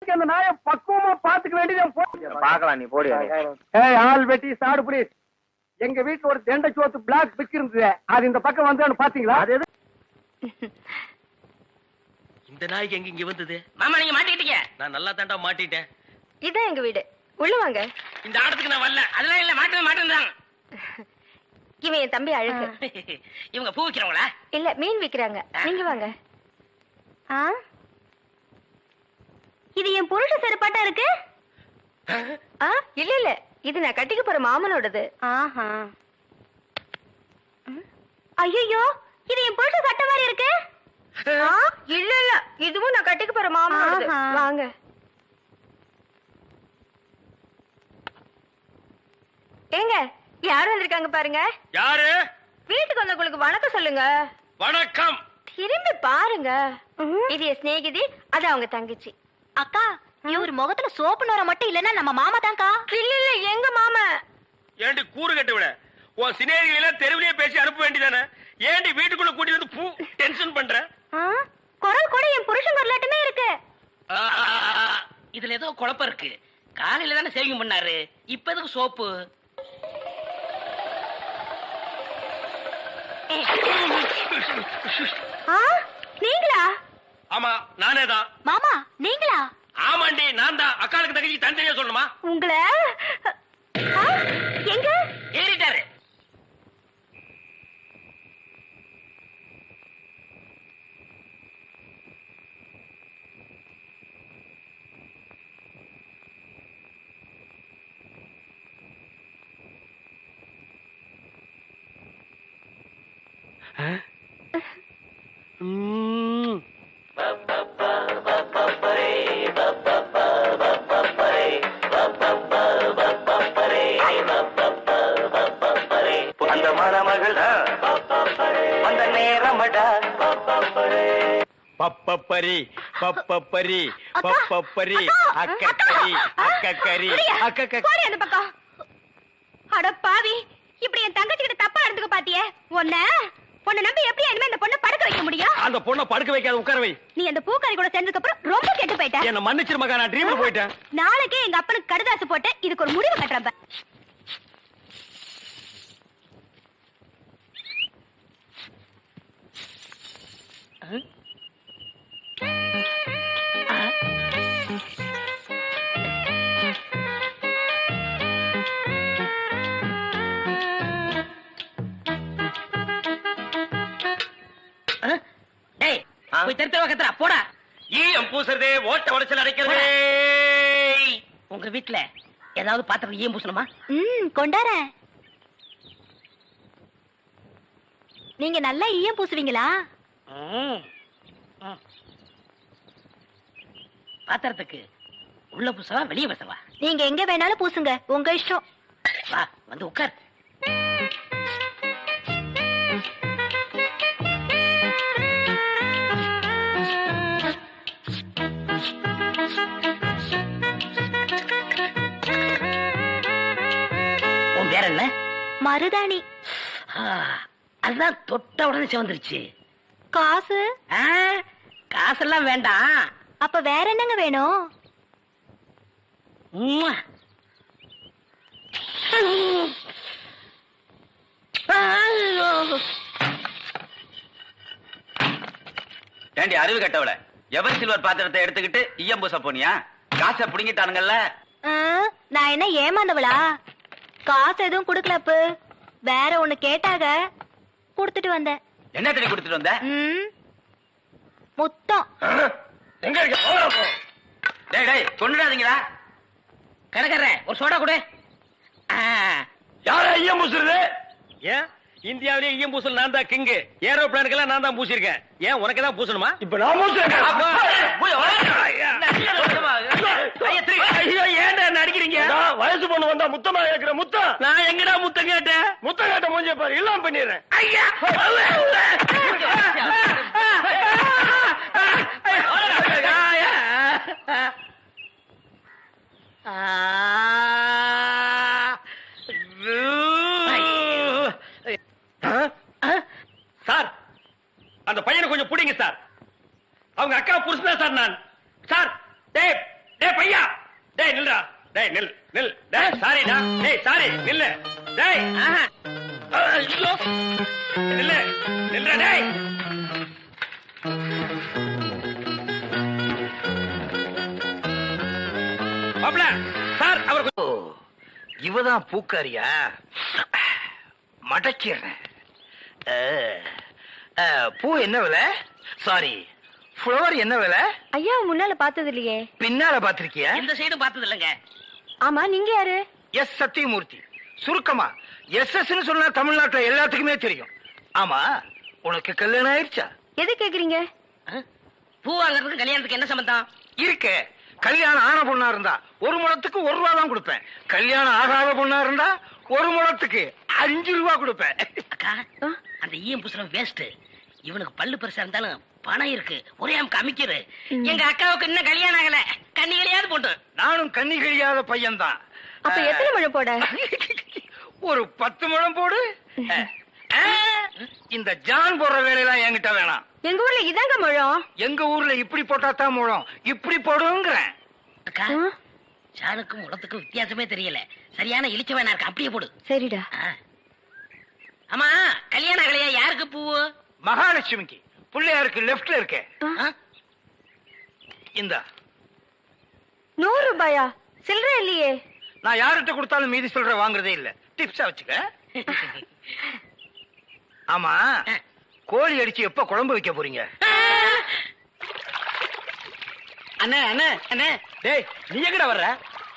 அந்த நாயை பக்குவமா பாத்துக்க வேண்டியது. பாக்கலாம், நீ போடி. ஆள் வெட்டி சாடு புடி. எங்க வீட்டுல ஒரு தெண்டை சோத்து பிளாக் பிக் இருந்தது, அது இந்த பக்கம் வந்து பாத்தீங்களா? அது எது? இந்த நாய்க்கு எங்க இங்க வந்தது? மாமா நீங்க மாட்டிக்கிட்டீங்க. நான் நல்லா தாண்டா மாட்டிட்டேன். இதான் எங்க வீடு, உள்ள வாங்க. இந்த ஆடத்துக்கு நான் வரல. அதெல்லாம் இல்ல, மாட்டேன். இவன் என் தம்பி அழகு. இவங்க பூ விக்கிறவங்களா? இல்ல, மீன் விக்கிறாங்க. நீங்க வாங்க. இது என் புருஷ செருப்பாட்டா இருக்கு. இல்ல இல்ல, இது நான் கட்டிக்க போற மாமனோடது. ஐயோ, இது என் புருஷ சட்டை மாதிரி இருக்கு. இல்ல இல்ல, இதுவும் நான் கட்டிக்க போற மாமனோடது. வாங்க. ஏங்க, யாரு வந்திருக்காங்க பாருங்க. யாரு? வீட்டுக்கு வந்தவங்களுக்கு வணக்கம் சொல்லுங்க. வணக்கம். திரும்பி பாருங்க. இது என் சிநேகிதி, அது அவங்க தங்கச்சி. அக்கா, இவர் முகத்துல சோப்பு நோர மட்டும் இல்லன்னா நம்ம மாமா தான்க்கா. இல்ல இல்ல, எங்க மாமா. ஏண்டி கூறு கட்டு விட? உன் சினேகிகளை தெருவிலேயே பேசி அனுப்ப வேண்டியதானே? ஏண்டி வீட்டுக்குள்ள கூட்டி வந்து பூ டென்ஷன் பண்ற? குரல் கூட என் புருஷன் குரலாட்டமே இருக்கு. இதுல ஏதோ குழப்பம் இருக்கு. காலையில தானே சேவிங் பண்ணாரு, இப்ப எதுக்கு சோப்பு? நீங்களா? ஆமா, நானே தான். மாமா நீங்களா? ஆமாண்டி, நான் தான். அக்காளுக்கு தங்கச்சி தனித்தனியா சொல்லணுமா? உங்களை எங்க ஏறிட்டாரு. அந்த மணமகள் அந்த நேரமடா. பப்பப்பரி பப்பப்பரி பப்பப்பரி அக்கக்கரி அக்கக்கரி போடி அந்த பக்கம். அட பாவி, இப்படி என் தங்கச்சி கிட்ட தப்பா நடந்துக்க பாத்தியே. உன்னை நம்பி எப்படி இனிமே இந்த பொண்ணை படுக்க வைக்க முடியும்? அந்த பொண்ணை படுக்க வைக்காத, உட்கார வை. நீ அந்த பூக்காரி கூட சேர்ந்ததுக்கு அப்புறம் ரொம்ப கெட்டு போயிட்ட. என்ன மன்னிச்சிரு மகா, நான் ட்ரீம்ல போயிட்டேன். நாளைக்கே எங்க அப்பனுக்கு கடுதாசு போட்டு இதுக்கு ஒரு முடிவு கட்டுறப்ப. போய் தெருத்தவ கத்துறா, போடா. ஈயம் பூசுறதே, ஓட்ட உடைச்சல் அடைக்கிறதே. உங்க வீட்டுல ஏதாவது பாத்திரம் ஈயம் பூசணுமா? கொண்டாரேன். நீங்க நல்லா ஈயம் பூசுவீங்களா? பாத்திரத்துக்கு உள்ள பூசவா வெளியே பூசவா? நீங்க எங்க வேணாலும் பூசுங்க, உங்க இஷ்டம். வா, வந்து உட்கார். உன் பேர் என்ன? மருதாணி. அதுதான் தொட்ட உடனே சிவந்துருச்சு. காசு? காசெல்லாம் வேண்டாம். அப்ப வேற என்னங்க வேணும்? ஏண்டி அறிவு கட்டவள, எவர் சில்வர் பாத்திரத்தை எடுத்துக்கிட்டு ஈயம் பூச போனியா? காசை புடுங்கிட்டானுங்கல்ல. நான் என்ன ஏமாந்தவளா? காசு எதுவும் குடுக்கலப்பு, வேற ஒண்ணு கேட்டாக, குடுத்துட்டு வந்தேன். என்ன தண்ணி கொடுத்துட்டு வந்த? முத்தம். எங்க இருக்க? டேய் டேய், கொண்டுடாதீங்களா? கரகர ஒரு சோடா கொடு. யாரா ஈயம் பூசுறது? ஏன் இந்தியாவிலேயே ஈயம் பூசல் நான் தான் கிங்கு. ஏரோப்ளானுக்கெல்லாம் நான் தான் பூசிருக்கேன். ஏன் உனக்கு தான் பூசணுமா? இப்ப நான் பூசுறேன். ஏன்டா நடிக்கிறீங்க? வயசு பொண்ணு வந்தா முத்தமா கேக்குற முத்தம். நான் எங்கடா முத்தம் கேட்டேன்? முத்தம் கேட்ட மூஞ்சிய பாரு, எல்லாம் பண்ணிடுறேன். ஐயா சார், அந்த பையனை கொஞ்சம் புடிங்க சார். அவங்க அக்கா புருஷன் சார். நான் சார், டேய் டேய் நில் நில் டேய் சாரிடா டேய் சாரி நில்லு டேய் ஐயோ நில்லு நில்றா டேய் மாப்ள சார் அவர் இவதான் பூக்காரியா மடக்கிறேன் பூ என்ன விலை சாரி ஃப்ளவர் என்ன விலை ஐயா முன்னால பார்த்தது இல்லையே. பின்னால பாத்திருக்கியா இந்த சைடும் பார்த்தது இல்லைங்க. ஆமா நீங்க யாரு? எஸ் சத்தியமூர்த்தி சுருக்கமா எஸ் சொன்னா தமிழ்நாட்டுல எல்லாத்துக்குமே தெரியும். ஆமா உனக்கு கல்யாணம் ஆயிடுச்சா? எது கேக்குறீங்க? பூ வாங்குறதுக்கு கல்யாணத்துக்கு என்ன சம்பந்தம்? இருக்கு. கல்யாணம் ஆன பொண்ணா இருந்தா 1 முழத்துக்கு 1 ரூபா தான் கொடுப்பேன். கல்யாணம் ஆகாத பொண்ணா இருந்தா 1 முழத்துக்கு 5 ரூபா கொடுப்பேன். அக்கா அந்த ஈயம் புசுரம் வேஸ்ட். இவனுக்கு பல்லு பெருசா இருந்தாலும் பணம் இருக்கு. ஒரே அமைக்கிறது. எங்க அக்காவுக்கு இன்னும் கல்யாணம் ஆகல. கண்ணிகளையாவது போட்டு. நானும் கண்ணி கழியாத பையன்தான். அப்ப எத்தனை முழம் போட? ஒரு 10 முழம் போடு. இந்த ஜான் போடுற வேலையெல்லாம் என்கிட்ட வேணாம். எங்க ஊர்ல இதாங்க முழம். எங்க ஊர்ல இப்படி போட்டா தான் முழம். இப்படி போடுங்கிறேன். அக்கா ஜானுக்கும் முளத்துக்கும் வித்தியாசமே தெரியல. சரியான இழிச்ச வேணா இருக்கு. அப்படியே போடு. சரிடா. ஆமா கல்யாணம் ஆகலையா? யாருக்கு பூவு? மகாலட்சுமிக்கு. பிள்ளையாருக்கு லெப்ட்ல இருக்கே. இந்த 100 ரூபாயா? சில்லறை இல்லையே. நான் யார்கிட்ட கொடுத்தாலும் மீதி சொல்ற வாங்குறதே இல்ல. டிப்ஸா வச்சுக்க. ஆமா கோழி அடிச்சு எப்ப குழம்பு வைக்க போறீங்க? அண்ணே அண்ணே அண்ணே டேய் நீ எங்கடா வர்ற?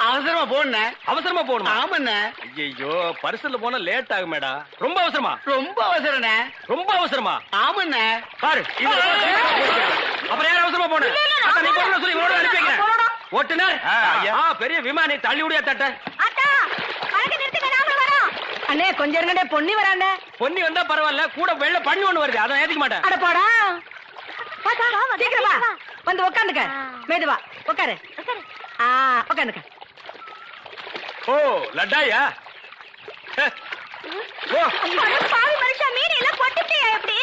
அவசரமா போன. அவசரமா போகணுமா? ஆமாண்ணே. ஐயோ பரிசல்ல போனா லேட் ஆகுமேடா. ரொம்ப அவசரமா? ரொம்ப அவசரண்ணே. ரொம்ப அவசரமா? ஆமாண்ணே. பாரு அப்புறம் யார் அவசரமா போன? நீ போன சொல்லி இவனோட அனுப்பி வைக்கிறேன். ஓட்டுனர் பெரிய விமானி தள்ளி விடியா தட்ட. அத்தா வழக்கு நிறுத்துங்க, நாம வரோம். அண்ணே கொஞ்சம் இருங்கடே, பொன்னி வரானே. பொன்னி வந்தா பரவாயில்ல, கூட வெள்ள பண்ணி ஒண்ணு வருது, அதை ஏத்துக்க மாட்டேன். அட போடா. சீக்கிரம் வா, வந்து உட்காந்துக்க. மெதுவா உட்காரு. உட்காந்துக்க. ஓ லட்டாயா? பாவி மனுஷா, மீன் எல்லாம் கொட்டிட்டியா எப்படி?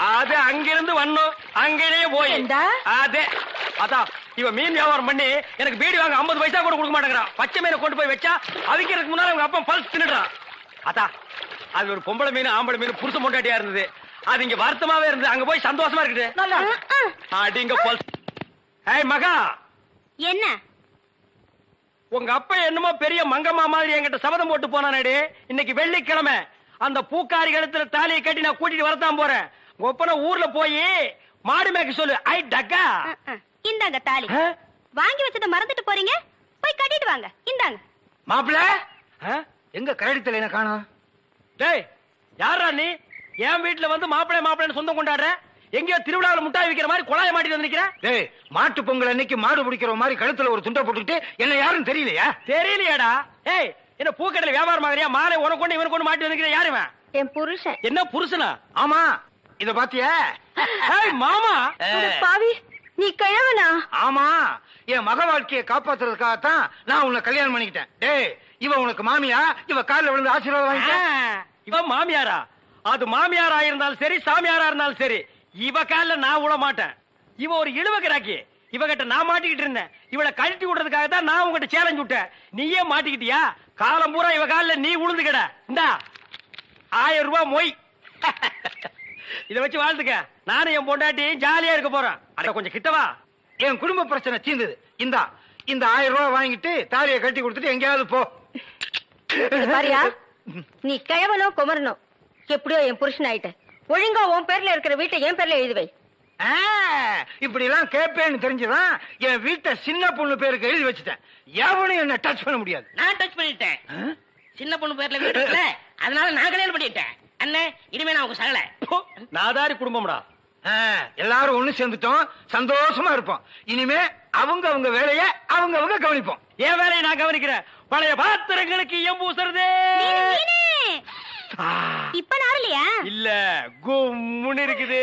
அது அங்கிருந்து வந்தோம், அங்கேயே போய் அதே அதான் இவன் மீன் வியாபாரம் பண்ணி எனக்கு பீடி வாங்க 50 பைசா கூட கொடுக்க மாட்டேங்கிறான். பச்சை மீனை கொண்டு போய் வச்சா அவிக்கிறதுக்கு முன்னால அவங்க அப்பா பல்ஸ் தின்னுறான். அதான் அது ஒரு பொம்பளை மீன் ஆம்பளை மீன் புருஷ மொண்டாட்டியா இருந்தது. அது இங்க வருத்தமாவே இருந்தது. அங்க போய் சந்தோஷமா இருக்குது. அடிங்க பல்ஸ். ஏய் மகா, என்ன உங்க அப்பா என்னமோ பெரிய மங்கம்மா மாதிரி என்கிட்ட சபதம் போட்டு போனானே. இன்னைக்கு வெள்ளிக்கிழமை அந்த பூக்காரி கழுத்துல தாலியை கட்டி நான் கூட்டிட்டு வரத்தான் போறேன். ஒப்பன ஊர்ல போய் மாடு மேய்க்க சொல்லு. ஐ டக்கா. இந்தாங்க தாலி. வாங்கி வச்சத மறந்துட்டு போறீங்க, போய் கட்டிட்டு வாங்க. இந்தாங்க. மாப்பிள எங்க கரடித்தல என்ன காணோம்? டேய் யாரா நீ? என் வீட்டுல வந்து மாப்பிள்ளை மாப்பிள்ளைன்னு சொந்தம் கொண்டாடுற? எங்கேயோ திருவிழாவில் முட்டாய் விக்கிற மாதிரி குழாய மாட்டி வந்திருக்கிற. டேய் மாட்டு பொங்கல் அன்னைக்கு மாடு பிடிக்கிற மாதிரி கழுத்துல ஒரு துண்டை போட்டுக்கிட்டு என்ன யாரும் தெரியலையா? தெரியலையாடா? ஏய் என்ன பூக்கடையில வியாபாரம் ஆகறியா? மாலை உனக்கு கொண்டு இவனுக்கு கொண்டு மாட்டி வந்திருக்கிற. யாருவன்? என் புருஷன். என்ன புருஷனா? ஆமா இத பாத்தியா? ஏய் மாமா பாவி, நீ கிழவனா? ஆமா என் மக வாழ்க்கையை காப்பாத்துறதுக்காகத்தான் நான் உன்னை கல்யாணம் பண்ணிக்கிட்டேன். டேய் இவ உனக்கு மாமியா? இவ காலில் விழுந்து ஆசீர்வாதம் வாங்கிக்க. இவன் மாமியாரா? அது மாமியாரா இருந்தாலும் சரி, சாமியாரா இருந்தாலும் சரி, இவ கால நான் விட மாட்டேன். இவ ஒரு இழுவ கிராக்கி. இவகிட்ட நான் மாட்டிக்கிட்டு இருந்தேன். இவளை கழட்டி விடுறதுக்காக தான் நான் உங்ககிட்ட சேலஞ்ச் விட்டேன். நீயே மாட்டிக்கிட்டியா? காலம் பூரா இவ கால நீ உளுந்து கிட. இந்தா 1000 ரூபாய் மொய். இத வச்சு வாழ்ந்துக்க. நானும் என் பொண்டாட்டி ஜாலியா இருக்க போறேன். அட கொஞ்சம் கிட்டவா. என் குடும்ப பிரச்சனை தீர்ந்தது. இந்த 1000 ரூபாய் வாங்கிட்டு தாலியை கட்டி கொடுத்துட்டு எங்கேயாவது போ. பாரியா, நீ கிழவனோ குமரனோ எப்படியோ என் புருஷன் ஆயிட்ட. ஒழுங்கா உன் பேர்ல இருக்கிற வீட்டை என் பேர்ல எழுதி வை. இப்படி எல்லாம் கேட்பேன்னு தெரிஞ்சுதான் என் வீட்டை சின்ன பொண்ணு பேருக்கு எழுதி வச்சுட்டேன். எவனும் என்ன டச் பண்ண முடியாது. நான் டச் பண்ணிட்டேன். சின்ன பொண்ணு பேர்ல வீடு இருக்குல்ல, அதனால நான் கல்யாணம் பண்ணிட்டேன். அண்ணே இனிமே நான் உங்க சகல. நாதாரி குடும்பம்டா. எல்லாரும் ஒண்ணு சேர்ந்துட்டோம், சந்தோஷமா இருப்போம். இனிமே அவங்க வேலைய அவங்க கவனிப்போம். என் வேலையை நான் கவனிக்கிறேன். பழைய பாத்திரங்களுக்கு எம்பூசுறதே. இப்ப நாரலையா? இல்ல கும்முன்னு இருக்குது.